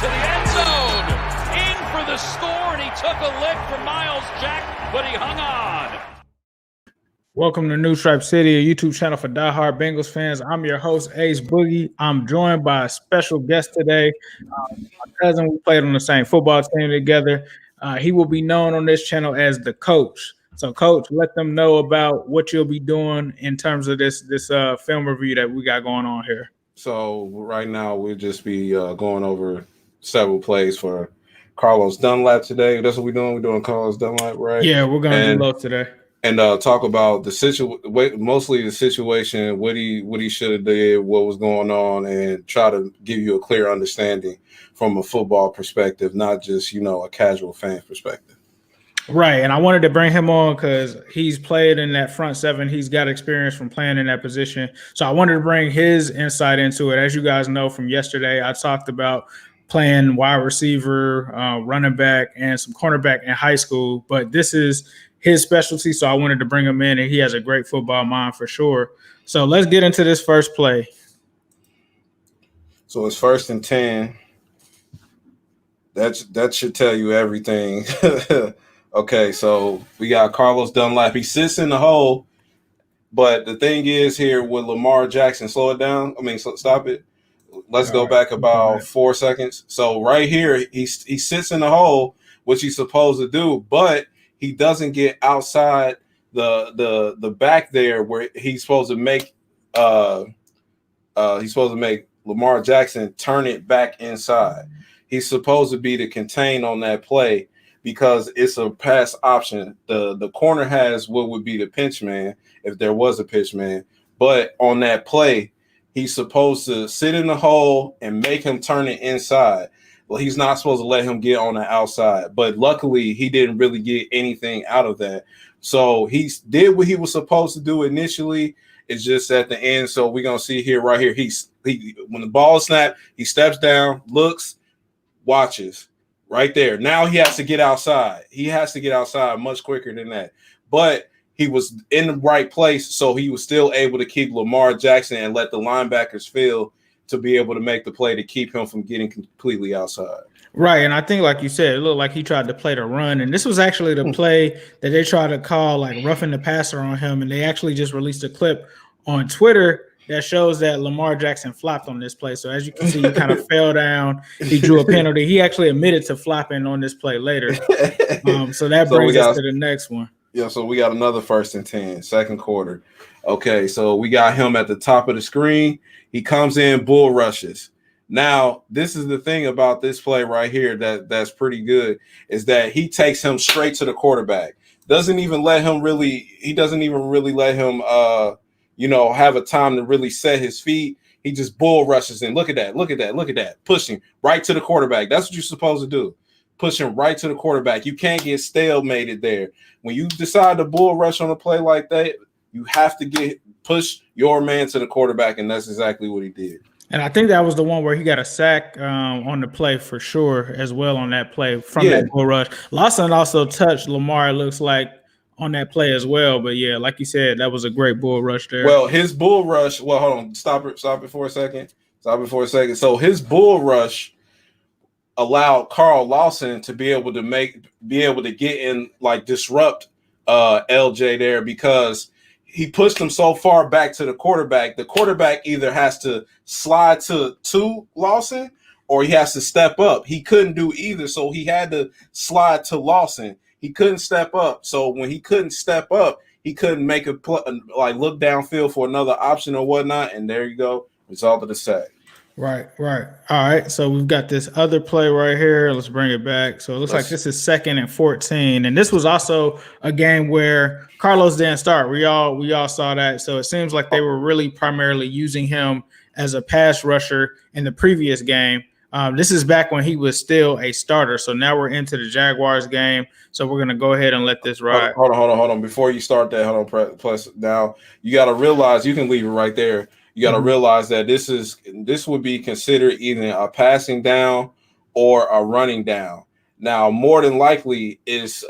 to the end zone. In for the score, and he took a lick from Miles Jack, but he hung on. Welcome to New Stripe City, a YouTube channel for diehard Bengals fans. I'm your host, Ace Boogie. I'm joined by a special guest today. My cousin, we played on the same football team together. He will be known on this channel as the coach. So, Coach, let them know about what you'll be doing in terms of this film review that we got going on here. So right now we'll just be going over several plays for Carlos Dunlap today. That's what we're doing. We're doing Carlos Dunlap, right? Yeah, we're going to do both today. And talk about mostly the situation, what he should have did, what was going on, and try to give you a clear understanding from a football perspective, not just, a casual fan perspective. Right, and I wanted to bring him on because he's played in that front seven. He's got experience from playing in that position. So I wanted to bring his insight into it. As you guys know from yesterday, I talked about playing wide receiver, running back, and some cornerback in high school. But this is his specialty, so I wanted to bring him in, and he has a great football mind for sure. So let's get into this first play. So it's 1st and 10. That should tell you everything. Okay, so we got Carlos Dunlap. He sits in the hole, but the thing is here with Lamar Jackson, slow it down. Stop it. Let's go back about 4 seconds. So right here, he sits in the hole, which he's supposed to do, but he doesn't get outside the back there where he's supposed to make Lamar Jackson turn it back inside. He's supposed to be the contain on that play because it's a pass option. The corner has what would be the pinch man if there was a pitch man, but on that play, he's supposed to sit in the hole and make him turn it inside. Well, he's not supposed to let him get on the outside, but luckily he didn't really get anything out of that. So he did what he was supposed to do initially. It's just at the end. So we're going to see here, right here. When the ball is snapped, he steps down, looks, watches right there. Now he has to get outside. He has to get outside much quicker than that. But he was in the right place. So he was still able to keep Lamar Jackson and let the linebackers feel to be able to make the play to keep him from getting completely outside. Right, and I think, like you said, it looked like he tried to play the run, and this was actually the play that they tried to call like roughing the passer on him, and they actually just released a clip on Twitter that shows that Lamar Jackson flopped on this play. So as you can see, he kind of fell down. He drew a penalty. He actually admitted to flopping on this play later. So that brings us to the next one. Yeah, so we got another 1st and 10, second quarter. Okay, so we got him at the top of the screen. He comes in, bull rushes. Now, this is the thing about this play right here that's pretty good is that he takes him straight to the quarterback. Doesn't even let him really let him have a time to really set his feet. He just bull rushes in. Look at that. Pushing right to the quarterback. That's what you're supposed to do. Pushing right to the quarterback. You can't get stalemated there. When you decide to bull rush on a play like that, you have to push your man to the quarterback, and that's exactly what he did. And I think that was the one where he got a sack on the play for sure as well on that play from that bull rush. Lawson also touched Lamar, it looks like, on that play as well. But, yeah, like you said, that was a great bull rush there. Well, his bull rush – well, hold on. Stop it for a second. So his bull rush allowed Carl Lawson to be able to get in, like, disrupt LJ there because – he pushed him so far back to the quarterback. The quarterback either has to slide to Lawson or he has to step up. He couldn't do either, so he had to slide to Lawson. He couldn't step up. So when he couldn't step up, he couldn't make look downfield for another option or whatnot. And there you go. Result of the sack. Right. All right. So we've got this other play right here. Let's bring it back. So it looks like this is 2nd and 14. And this was also a game where Carlos didn't start. We all saw that. So it seems like they were really primarily using him as a pass rusher in the previous game. This is back when he was still a starter. So now we're into the Jaguars game. So we're going to go ahead and let this ride. Hold on. Before you start that, plus now you got to realize you can leave it right there. You got to realize that this would be considered either a passing down or a running down. Now, more than likely is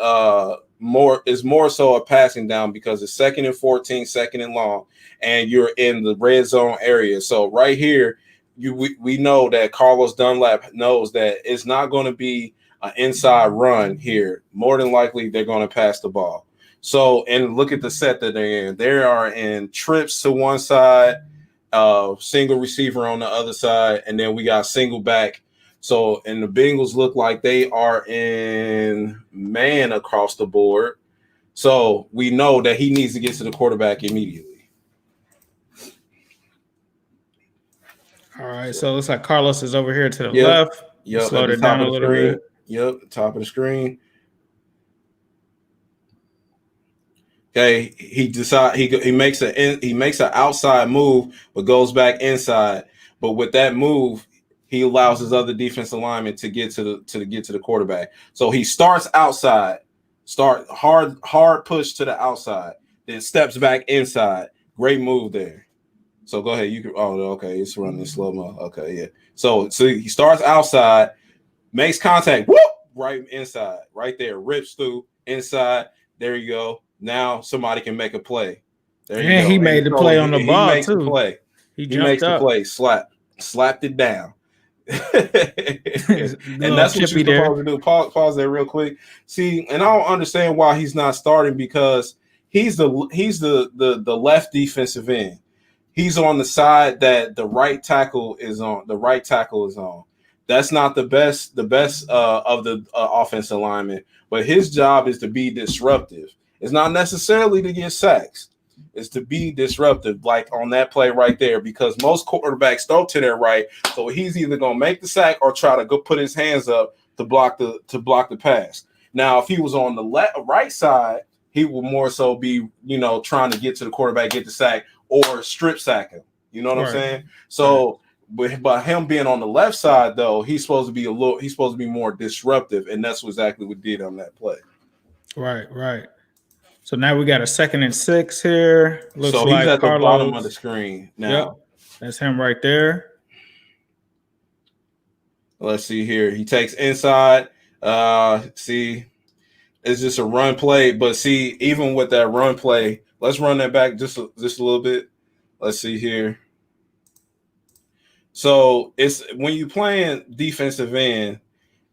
more so a passing down because it's 2nd and 14, 2nd and long, and you're in the red zone area. So right here, we know that Carlos Dunlap knows that it's not going to be an inside run here. More than likely, they're going to pass the ball. So, and look at the set that they're in. They are in trips to one side, single receiver on the other side, and then we got single back. So, and the Bengals look like they are in man across the board. So we know that he needs to get to the quarterback immediately. All right, so it looks like Carlos is over here to the left. Yep, slowed it down a little bit. Yep, top of the screen. Okay, he makes an outside move, but goes back inside. But with that move, he allows his other defensive lineman to get to the quarterback. So he starts outside, hard push to the outside, then steps back inside. Great move there. So go ahead. You can. Oh, okay. It's running in slow mo. Okay, yeah. So he starts outside, makes contact. Whoop! Right inside, right there. Rips through inside. There you go. Now somebody can make a play. There you go. He made the play on the ball makes too. The play. He makes up. The play. Slapped it down. And that's what you're supposed to do. Pause there real quick. See, and I don't understand why he's not starting, because he's the left defensive end. He's on the side that the right tackle is on. That's not the best of the offensive linemen, but his job is to be disruptive. It's not necessarily to get sacks. It's to be disruptive, like on that play right there, because most quarterbacks throw to their right, so he's either gonna make the sack or try to go put his hands up to block the pass. Now, if he was on the right side, he would more so be, trying to get to the quarterback, get the sack, or strip sack him. You know what I'm saying? So, but him being on the left side, though, he's supposed to be more disruptive, and that's exactly what did on that play. Right. So now we got a 2nd and 6 here. Looks so like he's at Carlos. The bottom of the screen now. Yep. That's him right there. Let's see here. He takes inside. See, it's just a run play. But see, even with that run play, let's run that back just a little bit. Let's see here. So it's when you're playing defensive end,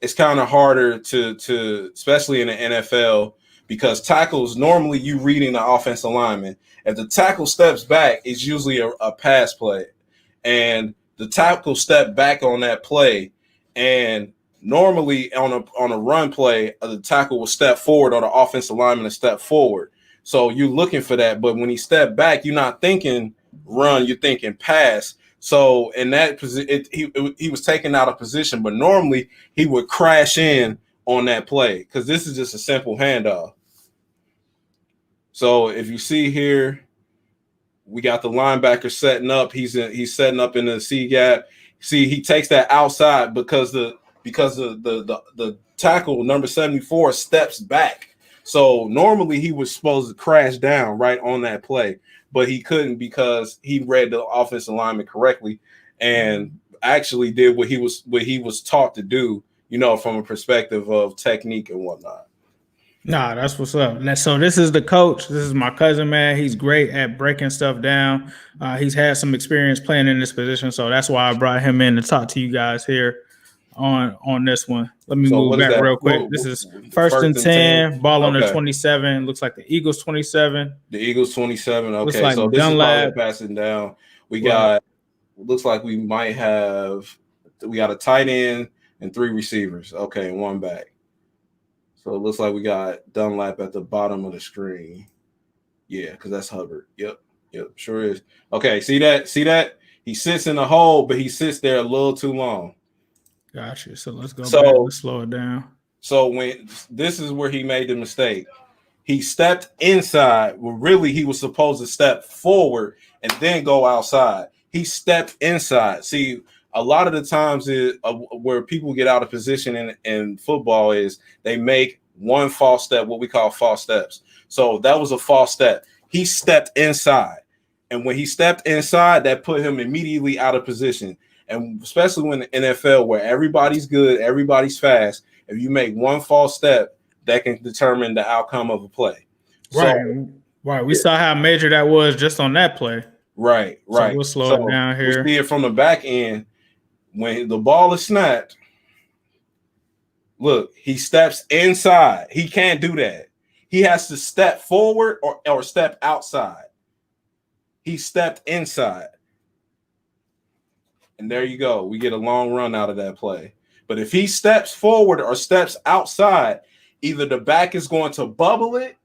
it's kind of harder to especially in the NFL, because tackles, normally you reading the offensive lineman. If the tackle steps back, it's usually a pass play. And the tackle step back on that play. And normally on a run play, the tackle will step forward or the offensive lineman will step forward. So you're looking for that. But when he stepped back, you're not thinking run, you're thinking pass. So in that position, he was taken out of position, but normally he would crash in on that play, because this is just a simple handoff. So if you see here, we got the linebacker setting up. He's setting up in the C gap. See, he takes that outside because the tackle number 74 steps back. So normally he was supposed to crash down right on that play, but he couldn't because he read the offensive lineman correctly and actually did what he was taught to do, from a perspective of technique and whatnot. Nah, that's what's up. So this is the coach. This is my cousin, man. He's great at breaking stuff down. He's had some experience playing in this position, so that's why I brought him in to talk to you guys here on this one. Let me move back real quick. This is first and 10, ball on the 27. Looks like the Eagles 27. The Eagles 27. Okay, like so this Dunlap. is passing down. We got, looks like we got a tight end and 3 receivers. Okay, and 1 back. So it looks like we got Dunlap at the bottom of the screen. Yeah, because that's Hubbard. Yep, sure is. Okay, see that? He sits in the hole, but he sits there a little too long. Gotcha. So let's go back. Let's slow it down. So when this is where he made the mistake. He stepped inside. Well, really, he was supposed to step forward and then go outside. He stepped inside. See, a lot of the times where people get out of position in football is they make one false step, what we call false steps. So that was a false step. He stepped inside. And when he stepped inside, that put him immediately out of position. And especially when the NFL, where everybody's good, everybody's fast, if you make one false step, that can determine the outcome of a play. Right. We saw how major that was just on that play. Right. So we'll slow it down here. We see it from the back end. when the ball is snapped, look, he steps inside. He can't do that. He has to step forward or step outside. He stepped inside. And there you go. We get a long run out of that play. But if he steps forward or steps outside, either the back is going to bubble it,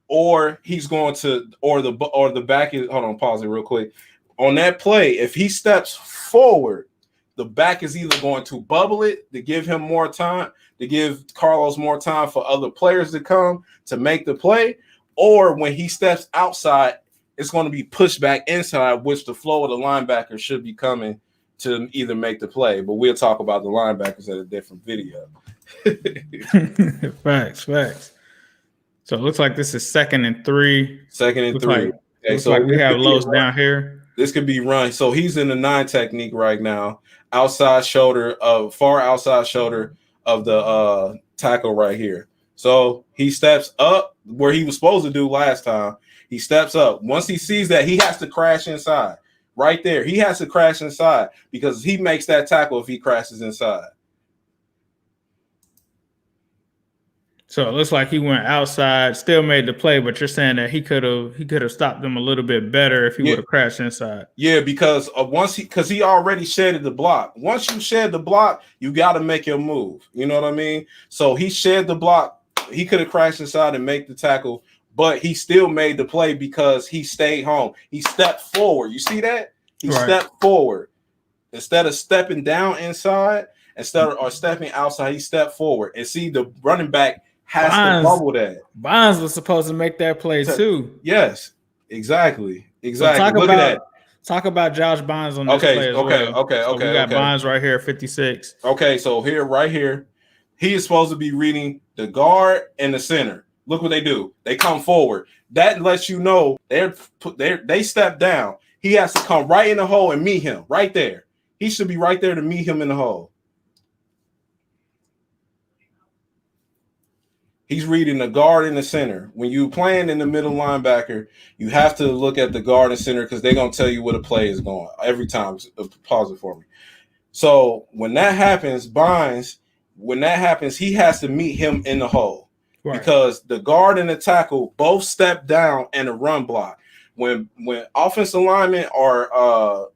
or he's going to, or the back is. Hold on, pause it real quick. On that play, if he steps forward, the back is either going to bubble it to give him more time, to give Carlos more time for other players to come to make the play, or when he steps outside, it's going to be pushed back inside, which the flow of the linebacker should be coming to either make the play. But we'll talk about the linebackers at a different video. Facts. So it looks like this is 2nd and 3. 2nd and 3. Okay, so we have Los down here. This could be run. So he's in the 9 technique right now. Outside shoulder far outside shoulder of the tackle right here. So he steps up where he was supposed to do last time. He steps up. Once he sees that, he has to crash inside. Right there. He has to crash inside because he makes that tackle if he crashes inside. So it looks like he went outside, still made the play, but you're saying that he could have stopped them a little bit better if he would have crashed inside. Yeah, because because he already shedded the block. Once you shed the block, you got to make your move. You know what I mean? So he shed the block. He could have crashed inside and make the tackle, but he still made the play because he stayed home. He stepped forward. You see that? He stepped forward. Instead of stepping down inside, or stepping outside, he stepped forward. And see, the running back has to bubble that. Bonds was supposed to make that play too. Yes, exactly. So Look at that. Talk about Josh Bonds on this play as well. Okay. We got Bonds right here, 56. Okay, so right here, he is supposed to be reading the guard and the center. Look what they do. They come forward. That lets you know they step down. He has to come right in the hole and meet him right there. He should be right there to meet him in the hole. He's reading the guard and the center. When you playing in the middle linebacker, you have to look at the guard and center because they're going to tell you where the play is going every time. Pause it for me. So when that happens, he has to meet him in the hole because the guard and the tackle both step down and a run block. When offensive linemen are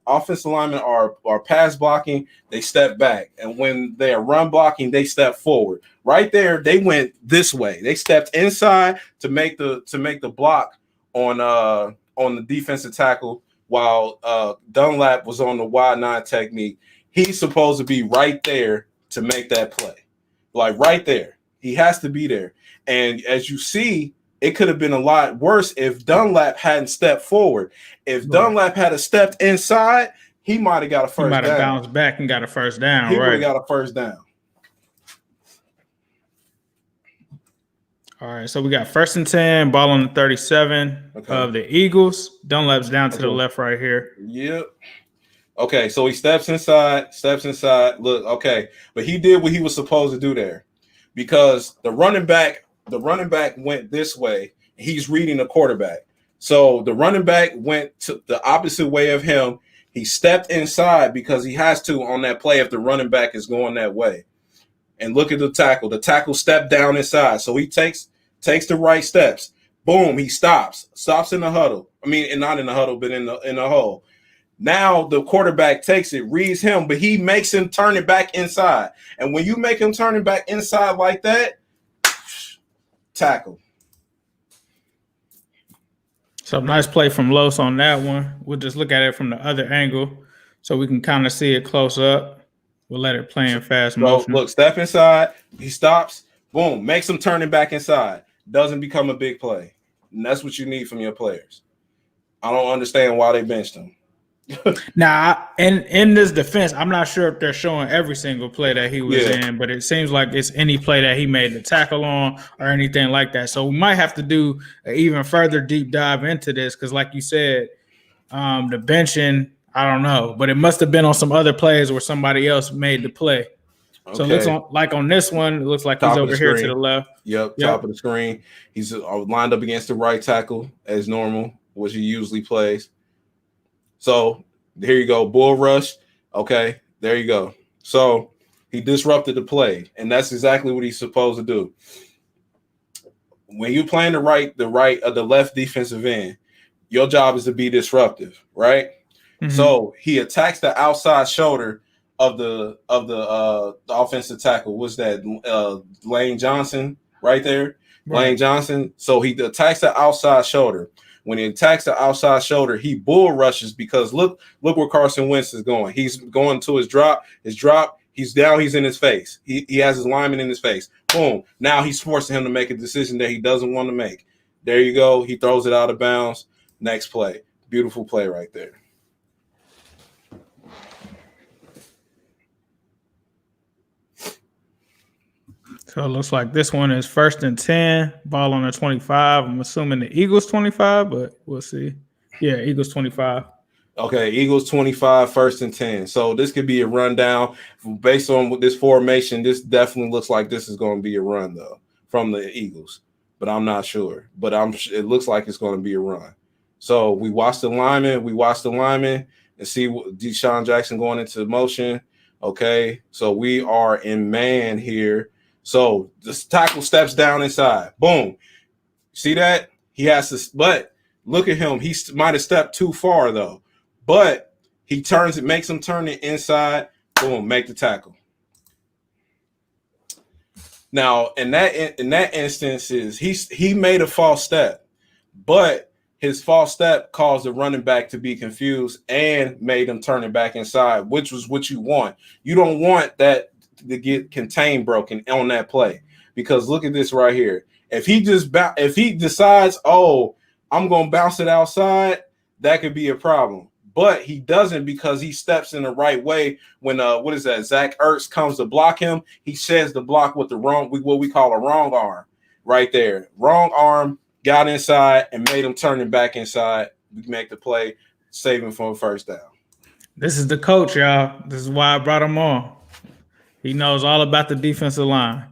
pass blocking, they step back, and when they are run blocking, they step forward. Right there, they went this way. They stepped inside to make the block on the defensive tackle, while Dunlap was on the wide 9 technique. He's supposed to be right there to make that play, like right there. He has to be there, and as you see, it could have been a lot worse if Dunlap hadn't stepped forward. If Dunlap had stepped inside, he might have got a first down. He might have bounced back and got a first down. He would have got a first down. All right, so we got 1st and 10, ball on the 37 of the Eagles. Dunlap's down to the left right here. Yep. Okay, so he steps inside. Look, okay, but he did what he was supposed to do there because the running back went this way. He's reading the quarterback. So the running back went to the opposite way of him. He stepped inside because he has to on that play if the running back is going that way. And look at the tackle. The tackle stepped down inside. So he takes the right steps. Boom, he stops in the huddle. I mean, not in the huddle, but in the hole. Now the quarterback takes it, reads him, but he makes him turn it back inside. And when you make him turn it back inside like that, tackle. So nice play from Los on that one. We'll just look at it from the other angle so we can kind of see it close up. We'll let it play in fast motion. Look, step inside. He stops. Boom. Makes him turn it back inside. Doesn't become a big play. And that's what you need from your players. I don't understand why they benched him. Now, in this defense, I'm not sure if they're showing every single play that he was in, but it seems like it's any play that he made the tackle on or anything like that. So we might have to do an even further deep dive into this because, like you said, the benching, I don't know, but it must have been on some other plays where somebody else made the play. Okay. So it looks like on this one, it looks like he's over here to the left. Yep, top of the screen. He's lined up against the right tackle as normal, which he usually plays. So here you go, bull rush. Okay, there you go. So he disrupted the play, and that's exactly what he's supposed to do. When you're playing the left defensive end, your job is to be disruptive, right? Mm-hmm. So he attacks the outside shoulder of the offensive tackle. What's that? Lane Johnson right there. Right. Lane Johnson. So he attacks the outside shoulder. When he attacks the outside shoulder, he bull rushes because look where Carson Wentz is going. He's going to his drop. He's down. He's in his face. He has his lineman in his face. Boom. Now he's forcing him to make a decision that he doesn't want to make. There you go. He throws it out of bounds. Next play. Beautiful play right there. So it looks like this one is 1st and 10, ball on the 25. I'm assuming the Eagles 25, but we'll see. Yeah, Eagles 25. Okay, Eagles 25, 1st and 10. So this could be a rundown. Based on this formation, this definitely looks like this is going to be a run, though, from the Eagles. But I'm not sure. But it looks like it's going to be a run. So we watch the lineman and see Deshaun Jackson going into motion. Okay, so we are in man here. So the tackle steps down inside. Boom. See that? He has to, but look at him. He might have stepped too far, though. But he makes him turn it inside. Boom, make the tackle. Now, in that instance, he made a false step, but his false step caused the running back to be confused and made him turn it back inside, which was what you want. You don't want that to get contained broken on that play, because look at this right here. If he decides, oh, I'm going to bounce it outside, that could be a problem. But he doesn't, because he steps in the right way when Zach Ertz comes to block him. He sheds the block with what we call a wrong arm right there. Wrong arm, got inside and made him turn it back inside. We make the play, save him from a first down. This is the coach, y'all. This is why I brought him on. He knows all about the defensive line.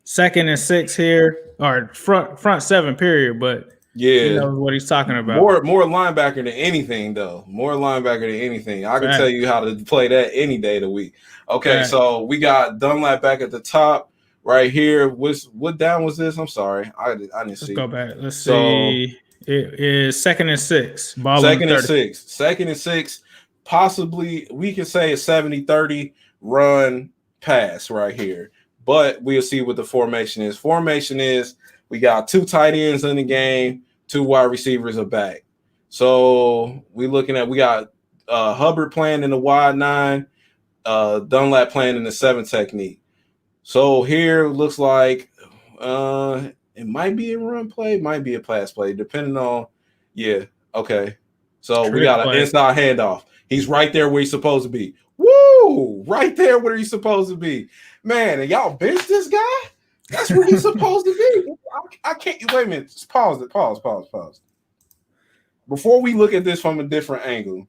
2nd and 6 here, or front 7 period, but yeah, he knows what he's talking about. More linebacker than anything, though. More linebacker than anything. I can tell you how to play that any day of the week. Okay, so we got Dunlap back at the top right here. What down was this? I'm sorry, I didn't see. Let's go back. Let's see. It is 2nd and 6. Ball 2nd and 6. 2nd and 6. Possibly we can say a 70-30 run pass right here. But we'll see what the formation is. Formation is we got 2 tight ends in the game, 2 wide receivers are back. So we got Hubbard playing in the wide 9, Dunlap playing in the 7 technique. So here it looks like it might be a run play, might be a pass play, depending on okay. So we got an inside handoff. He's right there where he's supposed to be. Woo! Right there where he's supposed to be. Man, and y'all bench this guy? That's where he's supposed to be. I can't wait a minute. Just pause. Before we look at this from a different angle,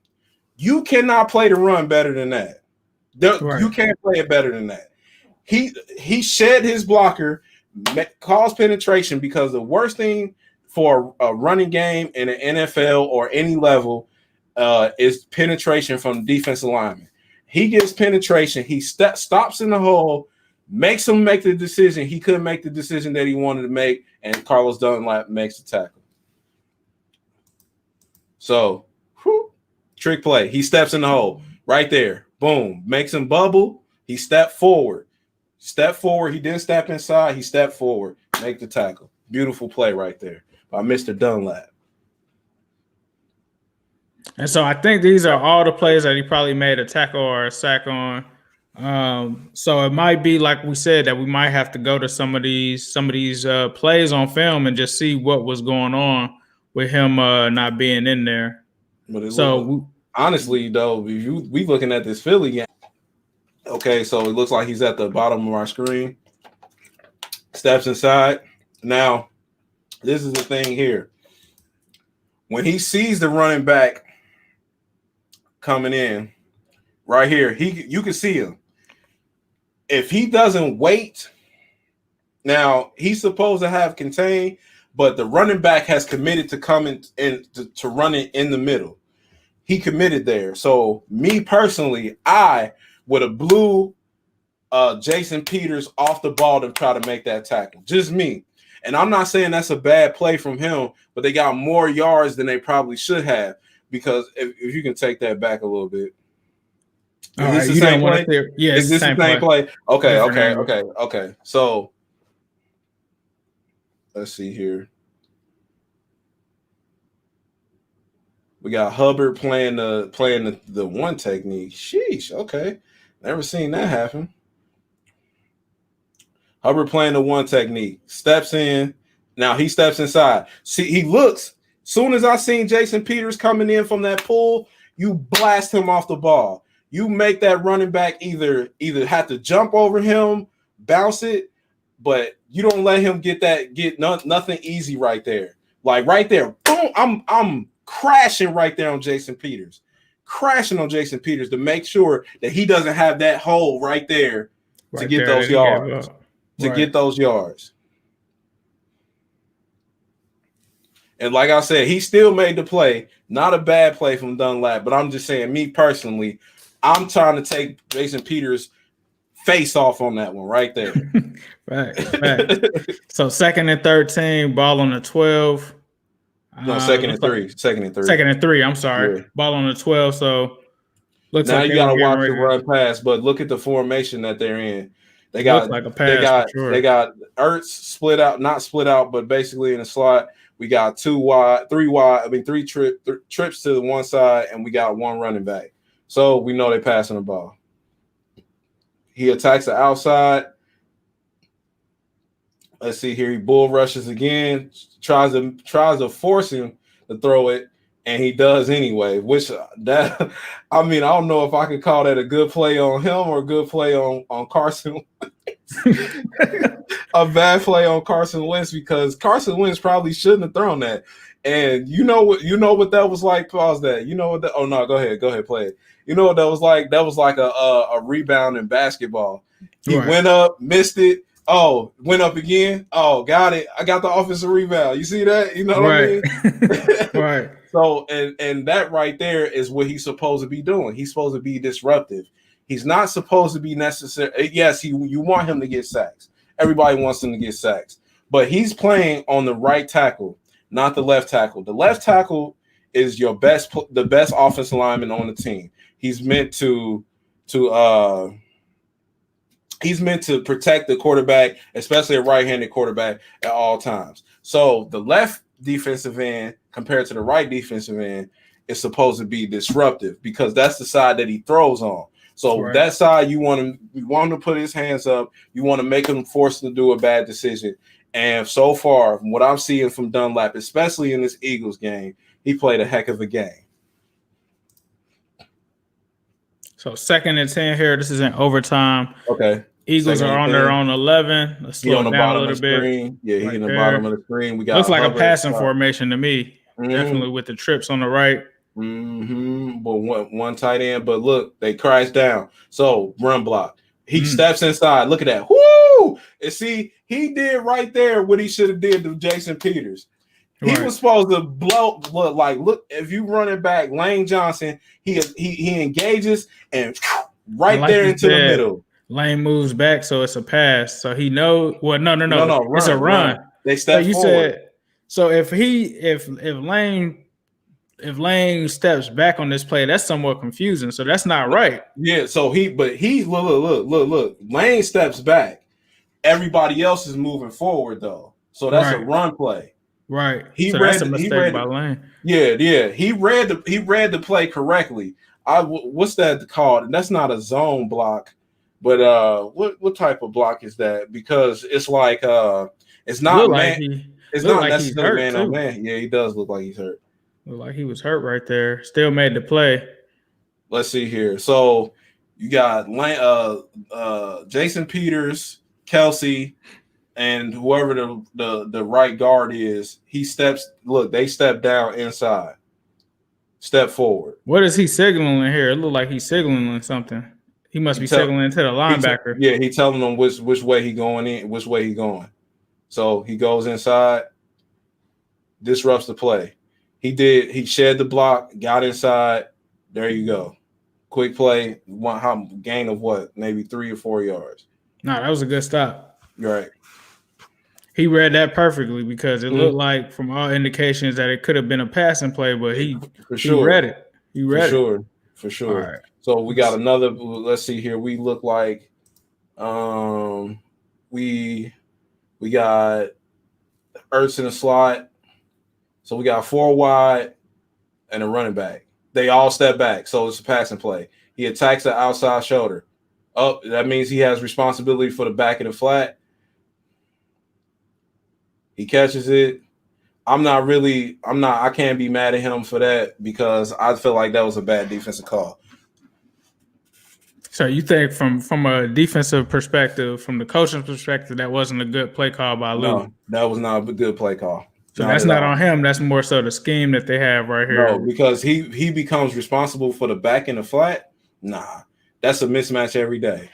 you cannot play the run better than that. You can't play it better than that. He shed his blocker, caused penetration, because the worst thing for a running game in an NFL or any level is penetration from the defensive lineman. He gets penetration. He stops in the hole, makes him make the decision. He couldn't make the decision that he wanted to make, and Carlos Dunlap makes the tackle. So, trick play. He steps in the hole right there. Boom. Makes him bubble. He stepped forward. He didn't step inside. He stepped forward. Make the tackle. Beautiful play right there by Mr. Dunlap. And so I think these are all the plays that he probably made a tackle or a sack on. So it might be, like we said, that we might have to go to some of these plays on film and just see what was going on with him not being in there. Honestly, though, we looking at this Philly game. Okay, so it looks like he's at the bottom of our screen. Steps inside. Now, this is the thing here. When he sees the running back coming in right here, you can see him. If he doesn't wait, now he's supposed to have contained, but the running back has committed to coming in to run it in the middle. He committed there. So me personally, I would have blew Jason Peters off the ball to try to make that tackle. Just me. And I'm not saying that's a bad play from him, but they got more yards than they probably should have, because if you can take that back a little bit. Is this the same play? Yeah, is this the same play? Okay, Different okay, angle. okay. So let's see here. We got Hubbard playing the one technique. Sheesh, okay. Never seen that happen. Hubbard playing the one technique. Steps in. Now he steps inside. See, he looks. Soon as I seen Jason Peters coming in from that pull, you blast him off the ball. You make that running back either have to jump over him, bounce it, but you don't let him get nothing easy right there. Like right there, boom, I'm crashing right there on Jason Peters. Crashing on Jason Peters to make sure that he doesn't have that hole right there to get those yards. Get those yards. And like I said, he still made the play. Not a bad play from Dunlap, but I'm just saying, me personally, I'm trying to take Jason Peters' face off on that one right there. Right. So 2nd and 13, ball on the 12. No, 2nd and 3. 2nd and 3. I'm sorry. Yeah. Ball on the 12. So looks now like you got to watch the run pass, but look at the formation that they're in. They got like a pass. They got Ertz split out, not split out, but basically in a slot. We got 2 wide, 3 wide. I mean, 3 trips to the one side, and we got 1 running back. So we know they're passing the ball. He attacks the outside. Let's see here. He bull rushes again. Tries to force him to throw it, and he does anyway. Which that I mean, I don't know if I could call that a good play on him or a good play on Carson Wentz. A bad play on Carson Wentz, because Carson Wentz probably shouldn't have thrown that. And you know what that was like. Pause that. You know what that? Oh no, go ahead, play it. You know what that was like? That was like a rebound in basketball. He went up, missed it. Oh, went up again. Oh, got it. I got the offensive rebound. You see that? You know what I mean? Right. So, and that right there is what he's supposed to be doing. He's supposed to be disruptive. He's not supposed to be necessary. Yes, you want him to get sacks. Everybody wants him to get sacks. But he's playing on the right tackle, not the left tackle. The left tackle is the best offensive lineman on the team. He's meant to protect the quarterback, especially a right-handed quarterback, at all times. So the left defensive end compared to the right defensive end is supposed to be disruptive, because that's the side that he throws on. So that side, you want him to put his hands up. You want to make him force him to do a bad decision. And so far, from what I'm seeing from Dunlap, especially in this Eagles game, he played a heck of a game. So 2nd and 10 here. This is in overtime. Okay. Eagles are on their own 11. Let's slow it down a little bit. Yeah, he's in the bottom of the screen. We got looks like a passing formation to me. Definitely with the trips on the right. But one tight end. But look, they crash down. So run block. He steps inside. Look at that. Woo! And see, he did right there what he should have did to Jason Peters. He was supposed to blow. Look, if you run it back, Lane Johnson, he engages and right there into the middle. Lane moves back, so it's a pass. So he knows. Well, no. It's a run. They step forward. So if Lane steps back on this play, that's somewhat confusing. So that's not right. Yeah. So look. Lane steps back. Everybody else is moving forward though. So that's a run play. Right. That's a mistake by Lane. Yeah. He read the play correctly. What's that called? That's not a zone block, but what type of block is that? Because it's like it's not man. It's not necessarily man on man. Yeah, he does look like he's hurt. Look like he was hurt right there. Still made the play. Let's see here. So you got Jason Peters, Kelsey, and whoever the right guard is. He steps. Look, they step down inside. Step forward. What is he signaling here? It looked like he's signaling something. He must be signaling to the linebacker. He's telling them which way he going in, which way he going. So he goes inside, disrupts the play. He shed the block, got inside. There you go. Quick play, gain of what? Maybe 3 or 4 yards. No, that was a good stop. Right. He read that perfectly because it looked like, from all indications, that it could have been a passing play, but he read it. He read it. For sure. All right. So we got another. Let's see here. We look like we got Ertz in the slot. So we got 4 wide and a running back. They all step back, so it's a passing play. He attacks the outside shoulder. Oh, that means he has responsibility for the back of the flat. He catches it. I can't be mad at him for that because I feel like that was a bad defensive call. So you think from a defensive perspective, from the coaching perspective, that wasn't a good play call by Lou? No, that was not a good play call. So that's not on him. That's more so the scheme that they have right here. No, because he becomes responsible for the back and the flat. Nah, that's a mismatch every day.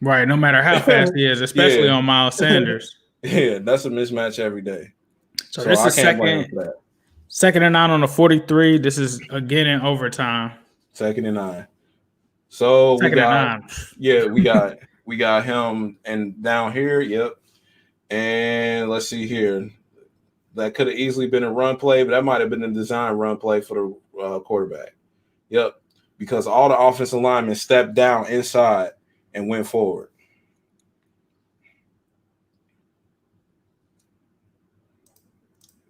Right, no matter how fast he is, especially on Miles Sanders. Yeah, that's a mismatch every day. So this is second and 9 on the 43. This is again in overtime. 2nd and 9. So second and 9. Yeah, we got him and down here. Yep. And let's see here. That could have easily been a run play, but that might have been a design run play for the quarterback. Yep. Because all the offensive linemen stepped down inside and went forward.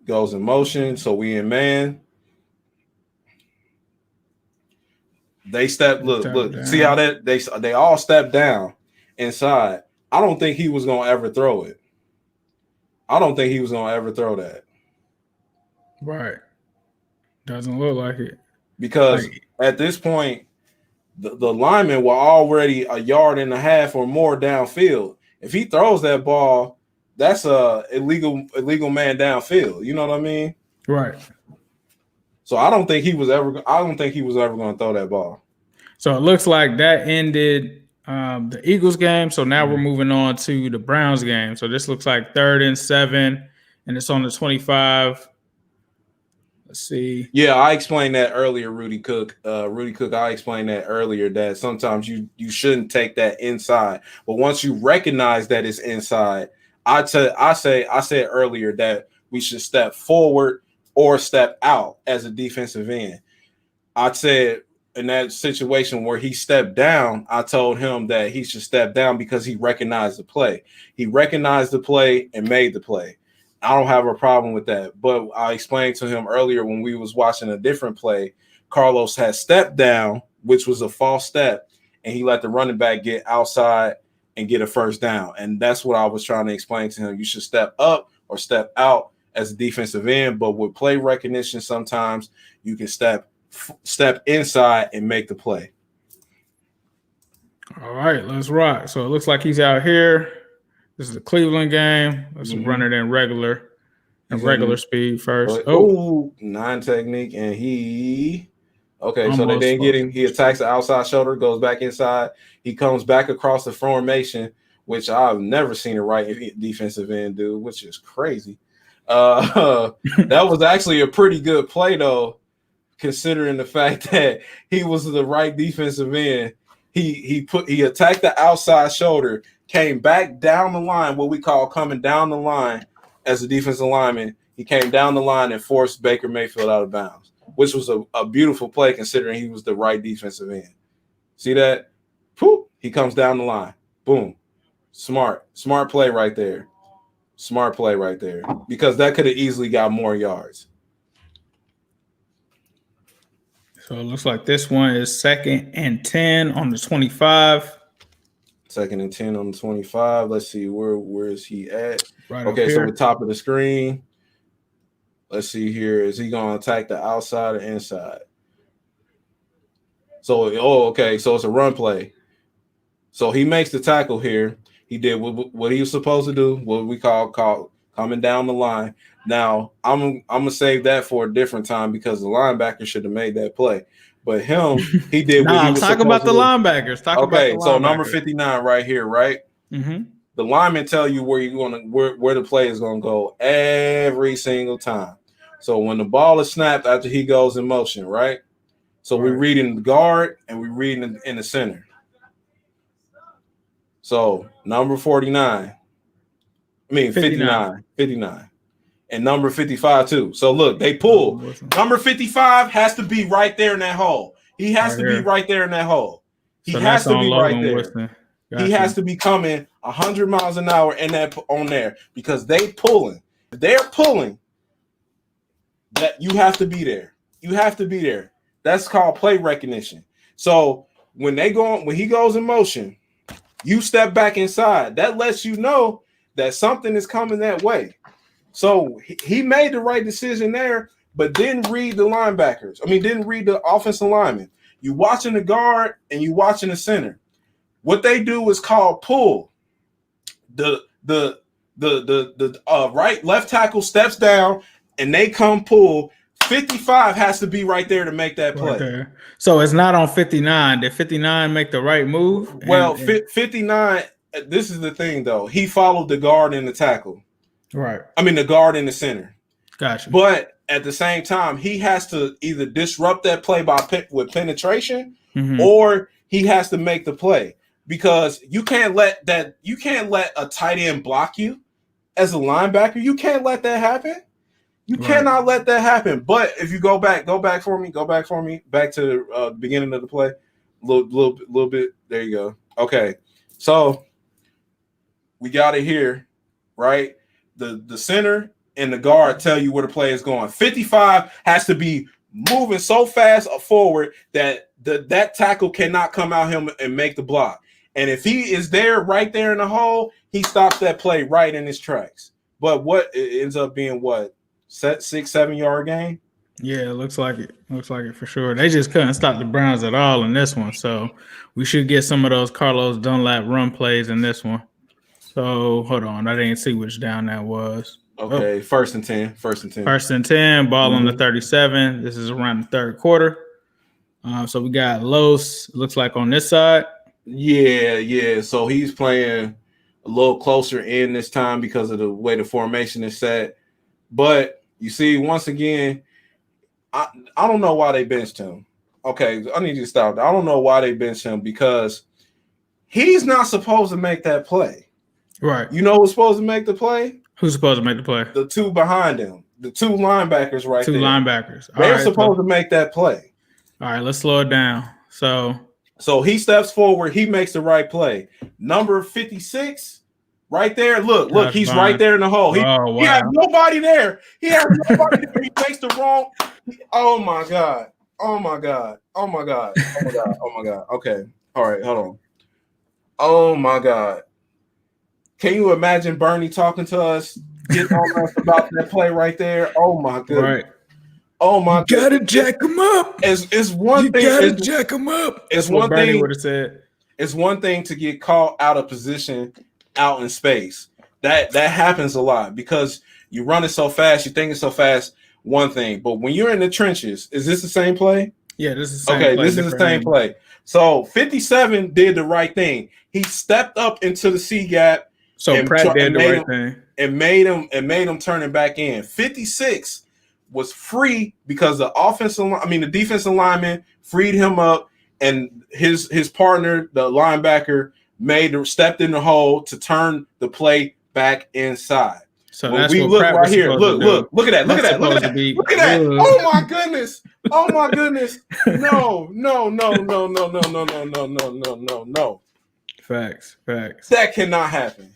Goes in motion, so we in man. They look, down. See how that they all stepped down inside. I don't think he was gonna ever throw it. I don't think he was gonna ever throw that. Right. Doesn't look like it. Because at this point, the linemen were already a yard and a half or more downfield. If he throws that ball, that's a illegal man downfield. You know what I mean? Right. So I don't think he was ever going to throw that ball. So it looks like that ended the Eagles game. So now we're moving on to the Browns game. So this looks like 3rd and 7, and it's on the 25. Let's see. Yeah, I explained that earlier, Rudy Cook. I explained that earlier that sometimes you shouldn't take that inside, but once you recognize that it's inside, I said earlier that we should step forward or step out as a defensive end. I said in that situation where he stepped down, I told him that he should step down because he recognized the play. He recognized the play and made the play. I don't have a problem with that. But I explained to him earlier when we was watching a different play, Carlos had stepped down, which was a false step, and he let the running back get outside and get a first down. And that's what I was trying to explain to him. You should step up or step out as a defensive end, but with play recognition, sometimes you can step inside and make the play. All right, let's rock. So it looks like he's out here. This is the Cleveland game. Let's run it in regular speed first. Oh, 9 technique, and he okay. So they didn't get him. He attacks the outside shoulder, goes back inside. He comes back across the formation, which I've never seen a right defensive end do, which is crazy. That was actually a pretty good play, though, considering the fact that he was the right defensive end. He attacked the outside shoulder, came back down the line, what we call coming down the line as a defensive lineman. He came down the line and forced Baker Mayfield out of bounds, which was a beautiful play considering he was the right defensive end. See that? Poof, he comes down the line. Boom. Smart play right there. Smart play right there, because that could have easily got more yards. So it looks like this one is 2nd and 10 on the 25. 2nd and 10 on the 25. Let's see, where is he at? Right. Okay, so the top of the screen. Let's see here. Is he going to attack the outside or inside? So, okay. So it's a run play. So he makes the tackle here. He did what he was supposed to do, what we call coming down the line. Now, I'm going to save that for a different time because the linebacker should have made that play. But him, he did what he was talk about the linebackers. Okay, so number 59 right here, right? Mm-hmm. The linemen tell you where you're going to where the play is going to go every single time. So when the ball is snapped after he goes in motion, right? So we're reading the guard and we're reading in the center. So number 59. I mean 59. And number 55 too. So look, they pull. Number 55 has to be right there in that hole. He has to be right there in that hole. He has to be right there. He has to be coming 100 miles an hour in that on there because they pulling. If they're pulling, that you have to be there. You have to be there. That's called play recognition. So when he goes in motion, you step back inside. That lets you know that something is coming that way. So he made the right decision there, but didn't read the linebackers. I mean, didn't read the offensive lineman. You watching the guard and you watching the center. What they do is called pull. The left tackle steps down and they come pull. 55 has to be right there to make that play. Right, so it's not on 59. Did 59 make the right move? Well, 59. This is the thing, though. He followed the guard and the tackle. Right. I mean, the guard in the center. Gotcha. But at the same time, he has to either disrupt that play with penetration, or he has to make the play because you can't let a tight end block you as a linebacker. You can't let that happen. You cannot let that happen. But if you go back for me, back to the beginning of the play, little bit. There you go. Okay, so we got it here, right? The center and the guard tell you where the play is going. 55 has to be moving so fast forward that that tackle cannot come out him and make the block. And if he is right there in the hole, he stops that play right in his tracks. But what it ends up being 6-7 yard gain? Yeah, it looks like it. Looks like it for sure. They just couldn't stop the Browns at all in this one. So we should get some of those Carlos Dunlap run plays in this one. So hold on. I didn't see which down that was. Okay, first and 10. First and 10, ball on the 37. This is around the third quarter. So we got Los, looks like on this side. Yeah. So he's playing a little closer in this time because of the way the formation is set. But you see, once again, I don't know why they benched him. Okay, I need you to stop. I don't know why they benched him because he's not supposed to make that play. Right. You know who's supposed to make the play? Who's supposed to make the play? The two behind him. The two linebackers right there. Two linebackers. They're supposed to make that play. All right, let's slow it down. So he steps forward. He makes the right play. Number 56, right there. Look, he's right there in the hole. He has nobody there. He makes the wrong. Oh my God. Okay. All right, hold on. Oh my God. Can you imagine Bernie talking to us, getting on us about that play right there? Oh my goodness. Right. Oh my! You gotta jack him up. It's one thing. You gotta jack him up. It's one thing. Bernie would have said. It's one thing to get caught out of position, out in space. That happens a lot because you're running so fast, you're thinking so fast. One thing, but when you're in the trenches, is this the same play? Yeah, this is the same play. This is the same play. So 57 did the right thing. He stepped up into the C gap. So Pratt did the right thing and made him turn it back in. 56 was free because the defensive lineman freed him up, and his partner, the linebacker, stepped in the hole to turn the play back inside. So when we look right here, look at that. Oh my goodness. No. Facts. That cannot happen.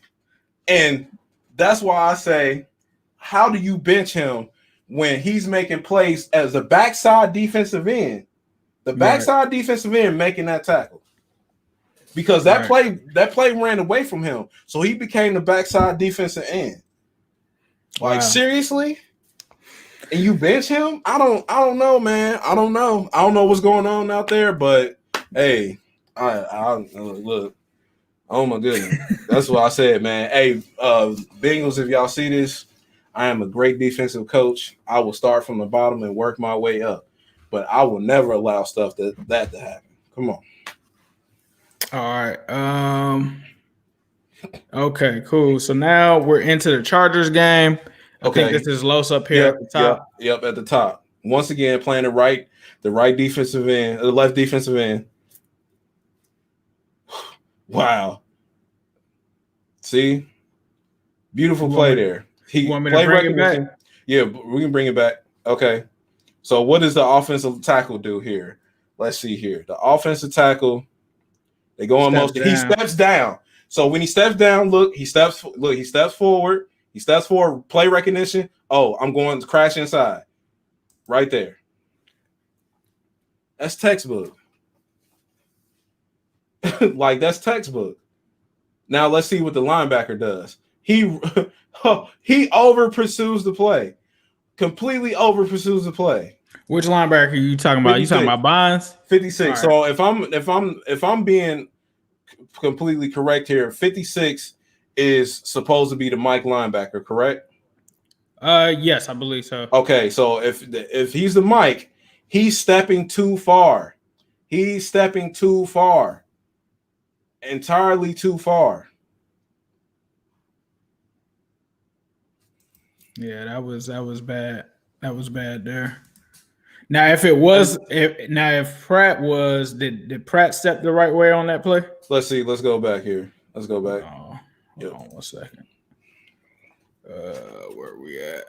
And that's why I say, how do you bench him when he's making plays as a backside defensive end? The backside defensive end making that tackle. Because that play ran away from him. So he became the backside defensive end. Like, seriously? And you bench him? I don't know, man. I don't know what's going on out there, but hey, I look. Oh my goodness. That's what I said, man. Hey, Bengals, if y'all see this, I am a great defensive coach. I will start from the bottom and work my way up. But I will never allow stuff that to happen. Come on. All right. Okay, cool. So now we're into the Chargers game. I think this is Los up here at the top. Yep, at the top. Once again, playing it right. the right defensive end, the left defensive end. Wow. See? Beautiful play there. You want me to bring it back? Yeah, we can bring it back. Okay. So what does the offensive tackle do here? Let's see here. The offensive tackle, they go in motion. He steps down. So when he steps down, he steps forward. He steps forward, play recognition. Oh, I'm going to crash inside. Right there. That's textbook. Like, that's textbook. Now let's see what the linebacker does. He over pursues the play. Completely over pursues the play. Which linebacker are you talking about? 56. You talking about Bonds? 56. Right. So if I'm being completely correct here, 56 is supposed to be the Mike linebacker, correct? Yes, I believe so. Okay, so if he's the Mike, he's stepping too far. He's stepping too far. Entirely too far. Yeah, that was bad. That was bad there. Now, if Pratt was, did Pratt step the right way on that play? Let's see. Let's go back here. Let's go back. Oh, hold on 1 second. Where are we at?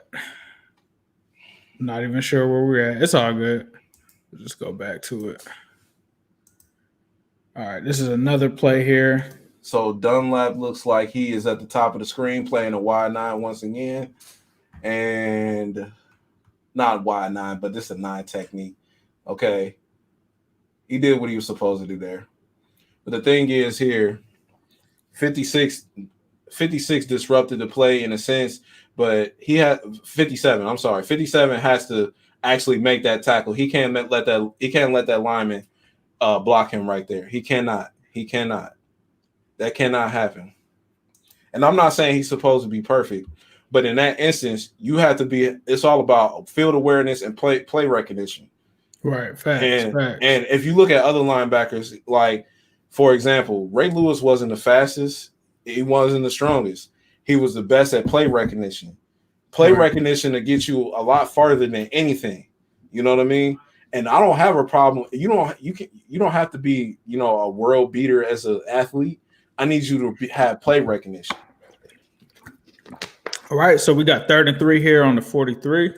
Not even sure where we're at. It's all good. We'll just go back to it. All right, this is another play here. So Dunlap looks like he is at the top of the screen playing a wide 9 once again. And not wide 9, but this is a 9 technique. Okay. He did what he was supposed to do there. But the thing is here, 56 disrupted the play in a sense, but he had 57. I'm sorry. 57 has to actually make that tackle. He can't let that lineman block him right there. He cannot. That cannot happen. And I'm not saying he's supposed to be perfect, but in that instance, you have to be. It's all about field awareness and play recognition. Right. Facts. And if you look at other linebackers, like for example, Ray Lewis wasn't the fastest. He wasn't the strongest. He was the best at play recognition. Play recognition to get you a lot farther than anything. You know what I mean? And I don't have a problem. You don't have to be, a world beater as an athlete. I need you to have play recognition. All right, so we got 3rd and 3 here on the 43.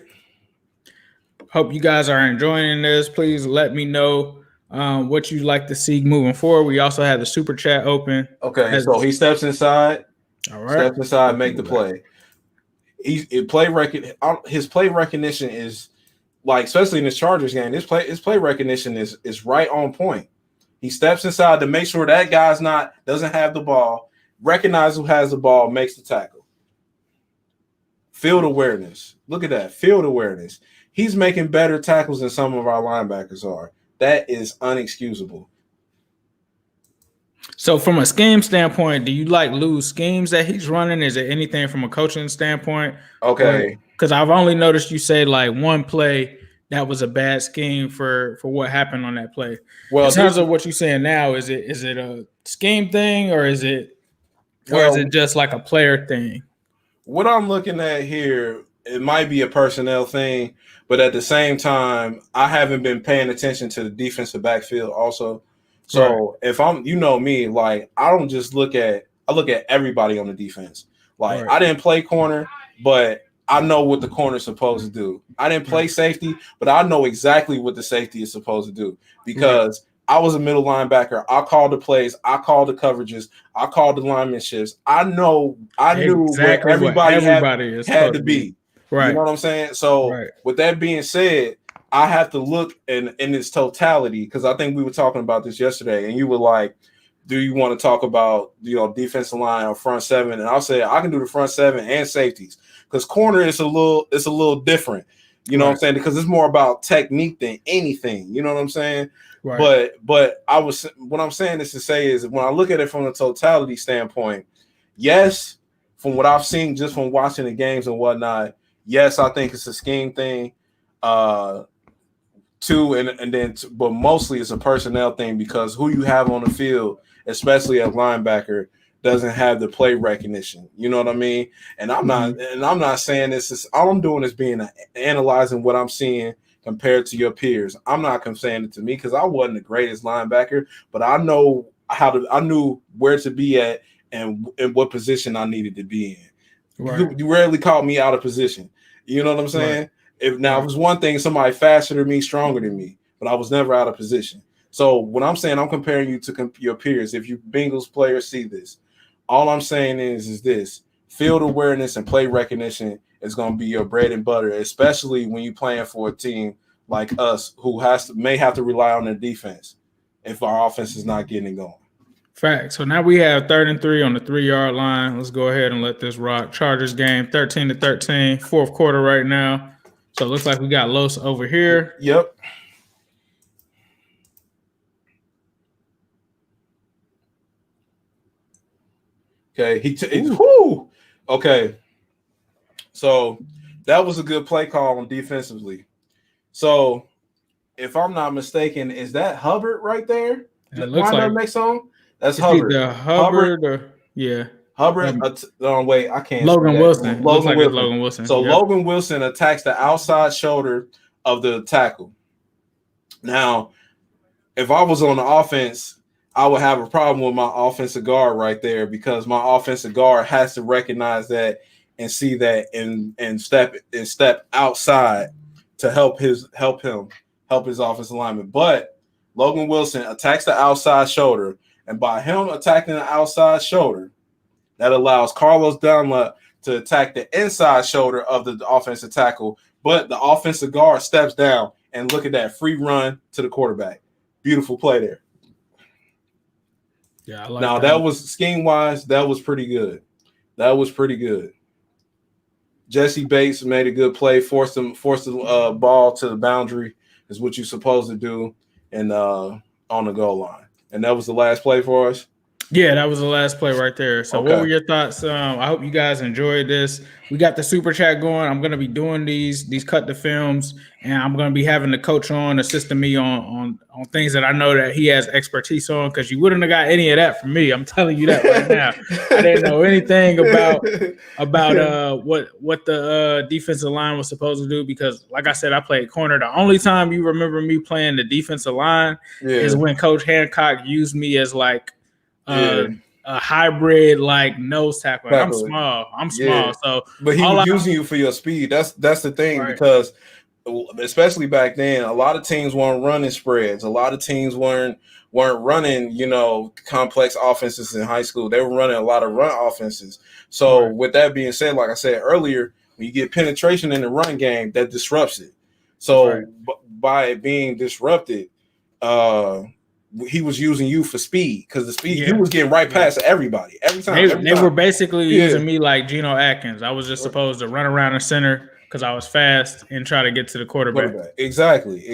Hope you guys are enjoying this. Please let me know what you'd like to see moving forward. We also have the super chat open. Okay, so he steps inside. All right, steps inside, make the play. His play recognition is like, especially in this Chargers game, his play recognition is right on point. He steps inside to make sure that guy's doesn't have the ball, recognize who has the ball, makes the tackle. Field awareness. Look at that. Field awareness. He's making better tackles than some of our linebackers are. That is unexcusable. So from a scheme standpoint, do you like Lou's schemes that he's running? Is it anything from a coaching standpoint? Okay. Because I've only noticed you say like one play that was a bad scheme for what happened on that play. Well, in terms of what you're saying now, is it a scheme thing or is it just like a player thing? What I'm looking at here, it might be a personnel thing, but at the same time, I haven't been paying attention to the defensive backfield also. So if I'm, me, like I don't just look at everybody on the defense. Like I didn't play corner, but I know what the corner is supposed to do. I didn't play safety, but I know exactly what the safety is supposed to do because I was a middle linebacker. I called the plays. I called the coverages. I called the lineman shifts. I knew exactly where everybody had to be. Right. You know what I'm saying? So with that being said, I have to look in its totality because I think we were talking about this yesterday, and you were like, do you want to talk about defensive line or front seven? And I'll say I can do the front seven and safeties because corner is a little different. You know what I'm saying? Because it's more about technique than anything. You know what I'm saying? Right. But what I'm saying is to say is when I look at it from a totality standpoint, yes, from what I've seen just from watching the games and whatnot, yes, I think it's a scheme thing. But mostly it's a personnel thing because who you have on the field, especially at linebacker, doesn't have the play recognition. You know what I mean? And I'm not saying this is all I'm doing is analyzing what I'm seeing compared to your peers. I'm not saying it to me because I wasn't the greatest linebacker, but I knew where to be at and what position I needed to be in. Right. You rarely caught me out of position. You know what I'm saying? Right. If now it was one thing, somebody faster than me, stronger than me, but I was never out of position. So when I'm saying I'm comparing you to your peers, if you Bengals players see this, all I'm saying is this: field awareness and play recognition is going to be your bread and butter, especially when you're playing for a team like us who may have to rely on their defense if our offense is not getting it going. Fact. So now we have 3rd and 3 on the 3-yard line. Let's go ahead and let this rock. Chargers game 13-13, fourth quarter right now. So it looks like we got Los over here. Yep. Okay. Okay. So that was a good play call on defensively. So if I'm not mistaken, is that Hubbard right there? It looks like next song. That's Hubbard. Hubbard. Yeah. Hubbard. Wait, I can't. Logan Wilson. Logan Wilson. Logan Wilson. So Logan Wilson attacks the outside shoulder of the tackle. Now, if I was on the offense, I would have a problem with my offensive guard right there because my offensive guard has to recognize that and see that and step outside to help his offensive lineman. But Logan Wilson attacks the outside shoulder, and by him attacking the outside shoulder, that allows Carlos Dunlap to attack the inside shoulder of the offensive tackle. But the offensive guard steps down and look at that free run to the quarterback. Beautiful play there. Yeah, I like now that was scheme wise, that was pretty good. Jesse Bates made a good play, forced the ball to the boundary, is what you're supposed to do, and on the goal line. And that was the last play for us. Yeah, that was the last play right there. So What were your thoughts? I hope you guys enjoyed this. We got the super chat going. I'm going to be doing these cut the films, and I'm going to be having the coach on, assisting me on things that I know that he has expertise on, because you wouldn't have got any of that from me. I'm telling you that right now. I didn't know anything about what the defensive line was supposed to do because, like I said, I played corner. The only time you remember me playing the defensive line is when Coach Hancock used me as like a hybrid like nose tackle. I'm small. So, but he was using you for your speed. That's the thing, because especially back then, a lot of teams weren't running spreads. A lot of teams weren't running, complex offenses in high school. They were running a lot of run offenses. So with that being said, like I said earlier, when you get penetration in the run game, that disrupts it. So by it being disrupted, he was using you for speed, because the speed he was getting right past everybody every time. They were basically using me like Geno Atkins. I was just supposed to run around the center because I was fast and try to get to the quarterback. Exactly.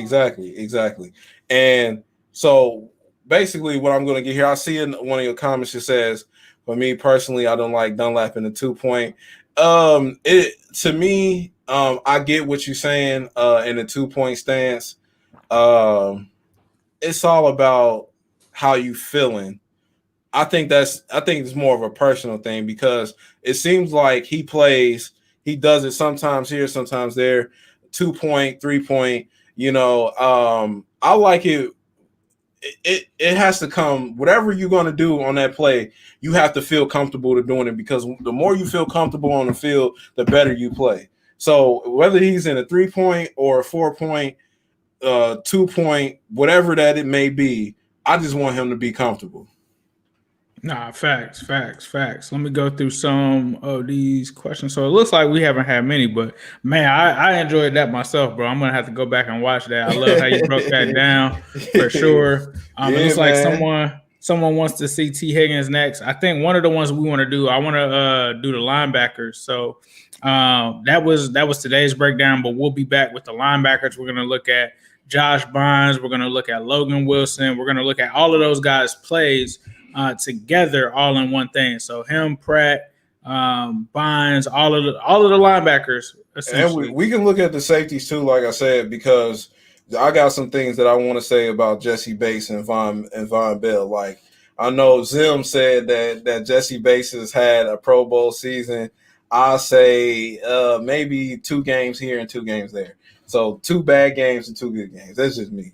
And so basically what I'm going to get here, I see in one of your comments, it says, for me personally, I don't like Dunlap in the 2-point. To me, I get what you're saying in the 2-point stance. It's all about how you feeling. I think it's more of a personal thing, because it seems like he does it sometimes here, sometimes there, 2-point, 3-point, I like it. It has to come, whatever you're going to do on that play, you have to feel comfortable to doing it, because the more you feel comfortable on the field, the better you play. So whether he's in a 3-point or a 4-point, 2-point, whatever that it may be, I just want him to be comfortable. Nah, facts. Let me go through some of these questions. So it looks like we haven't had many, but man, I enjoyed that myself, bro. I'm gonna have to go back and watch that. I love how you broke that down for sure. It looks like someone wants to see T. Higgins next. I think one of the ones we want to do, I want to do the linebackers. So that was today's breakdown, but we'll be back with the linebackers. We're gonna look at Josh Bynes. We're gonna look at Logan Wilson. We're gonna look at all of those guys' plays together, all in one thing. So him, Pratt, Bynes, all of the linebackers. And we can look at the safeties too, like I said, because I got some things that I want to say about Jesse Bates and Von Bell. Like, I know Zim said that Jesse Bates has had a Pro Bowl season. I say maybe 2 games here and 2 games there. So 2 bad games and 2 good games. That's just me.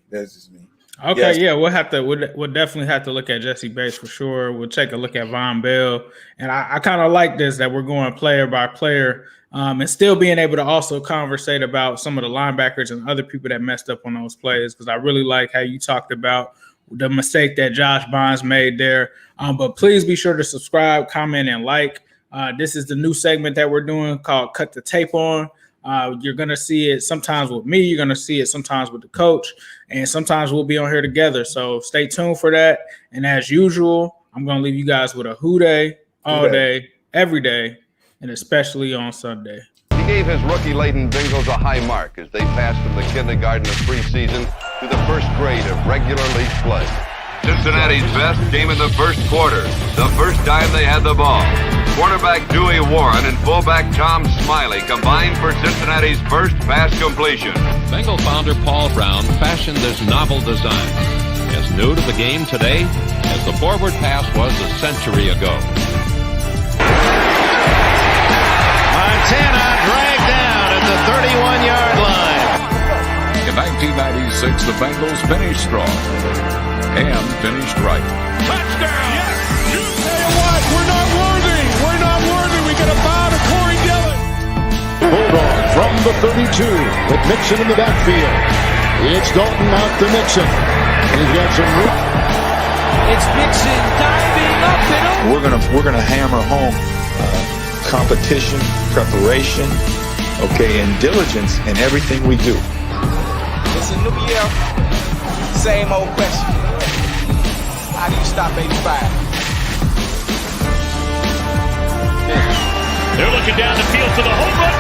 Okay, yes. yeah, we'll definitely have to look at Jesse Bates for sure. We'll take a look at Von Bell, and I kind of like this that we're going player by player, and still being able to also conversate about some of the linebackers and other people that messed up on those plays, because I really like how you talked about the mistake that Josh Bonds made there. But please be sure to subscribe, comment, and like. This is the new segment that we're doing called Cut the Tape On. You're going to see it sometimes with me. You're going to see it sometimes with the coach. And sometimes we'll be on here together. So stay tuned for that. And as usual, I'm going to leave you guys with a who day, all day, every day, and especially on Sunday. He gave his rookie-laden Bengals a high mark as they passed from the kindergarten of preseason to the first grade of regular league play. Cincinnati's best came in the first quarter, the first time they had the ball. Quarterback Dewey Warren and fullback Tom Smiley combined for Cincinnati's first pass completion. Bengal founder Paul Brown fashioned this novel design, as new to the game today as the forward pass was a century ago. Montana dragged down at the 31-yard line. In 1996, the Bengals finished strong and finished right. Touchdown! Yes! You tell you what, we're not worthy. We're not worthy. We got a bow to Corey Dillon. Bulldog from the 32 with Mixon in the backfield. It's Dalton out to Mixon. He's got some room. It's Mixon diving up and over. We're gonna hammer home competition, preparation, and diligence in everything we do. It's a new year, same old question. How do you stop 85? They're looking down the field to the home run.